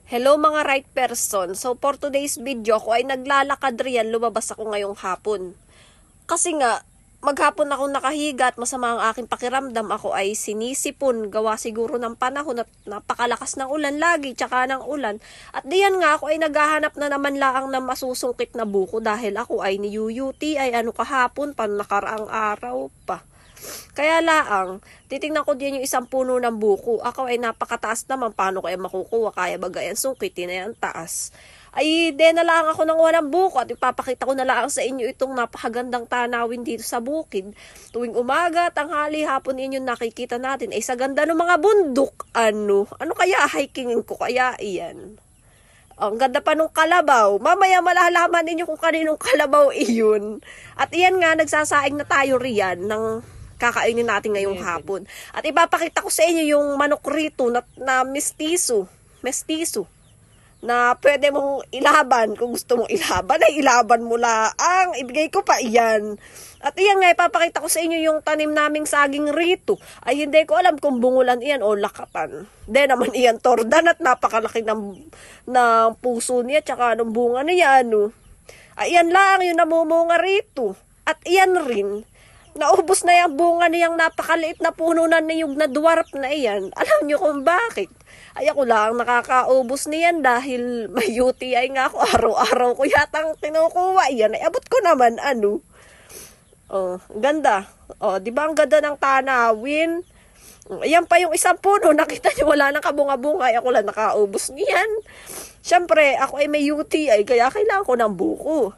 Hello mga right person. So for today's video ko ay naglalakad riyan, lumabas ako ngayong hapon. Kasi nga, maghapon ako nakahiga at masama ang aking pakiramdam. Ako ay sinisipon, gawa siguro ng panahon at napakalakas ng ulan lagi, tsaka ng ulan. At diyan nga ako ay naghahanap na naman laang na masusungkit na buko dahil ako ay ni UUT ay ano kahapon, nakaraang araw pa. Kaya laang, titingnan ko din yung isang puno ng buko. Ako ay napakataas naman, paano kaya makukuha? Kaya bagayan sukitin na yan taas. Ay, na lang ako ng walang buko at ipapakita ko na lang sa inyo itong napakagandang tanawin dito sa bukid. Tuwing umaga, tanghali, hapon inyo nakikita natin ay sa ganda ng mga bundok. Ano kaya hikingin ko kaya iyan? Ang ganda pa nung kalabaw. Mamaya malalaman ninyo kung kaninong kalabaw iyon. At iyan nga, nagsasaing na tayo riyan ng kakainin natin ngayong hapon. At ipapakita ko sa inyo yung manok rito na mestizo. Na pwede mong ilaban. Kung gusto mong ilaban, ay ilaban mo lang. Ibigay ko pa iyan. At iyan nga, ipapakita ko sa inyo yung tanim naming saging rito. Ay hindi ko alam kung bungulan iyan o lakatan. Naman iyan tordan at napakalaki ng puso niya tsaka ng bunga niya. Ay iyan lang yung namumunga rito. At iyan rin, naubos na yung bunga niyang napakaliit na puno na niyog na dwarf na iyan. Alam niyo kung bakit? Ay ako lang nakakaubos niyan dahil may UTI nga ako. Araw-araw ko yatang kinukuha iyan. Ay abot ko naman ganda. Di ba ang ganda ng tanawin? Ayan pa yung isang puno. Nakita niyo wala nang kabunga-bunga. Ay ako lang nakaubos niyan. Siyempre, ako ay may UTI kaya kailangan ko ng buko.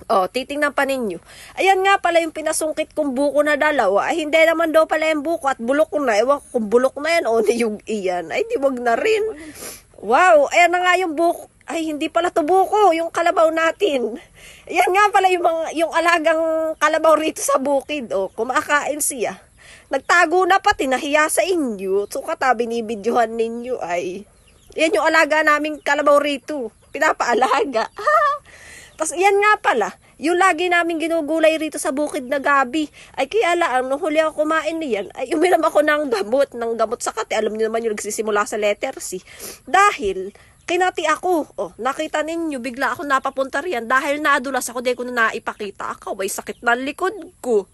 Titingnan pa ninyo. Ayan nga pala yung pinasungkit kong buko na dalawa. Ay hindi naman daw pala yung buko at bulok na. Ewan ko kung bulok na yan o niyog iyan. Ay di wag na rin. Wow, ayan na nga yung buko. Ay hindi pala to buko, yung kalabaw natin. Ayan nga pala yung alagang kalabaw rito sa bukid. Kumakain siya. Nagtago na pati, nahiya sa inyo. So katabi ni binibidyohan ninyo ay. Yan yung alaga naming kalabaw rito. Pinapaalaga. Tapos yan nga pala, yung lagi namin ginugulay rito sa bukid na gabi. Ay kaya lang, nung huli ako kumain niyan, ay uminom ako ng gamot sa kati. Alam niyo naman yung nagsisimula sa letter C. Dahil, kinati ako. Nakita ninyo, bigla ako napapunta riyan. Dahil nadulas ako, di ko na naipakita. Ako, ay sakit na likod ko.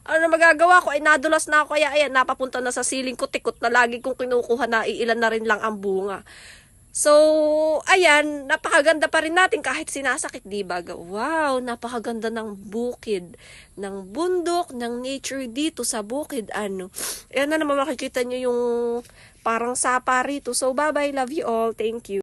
Ano magagawa ko? Ay nadulas na ako, kaya ayan, napapunta na sa siling ko, tikot na lagi kong kinukuha na iilan na rin lang ang bunga. So, ayan, napakaganda pa rin natin kahit sinasakit, diba? Wow, napakaganda ng bukid, ng bundok, ng nature dito sa bukid. Ayan na naman makikita nyo yung parang sapa rito. So, bye-bye, love you all, thank you.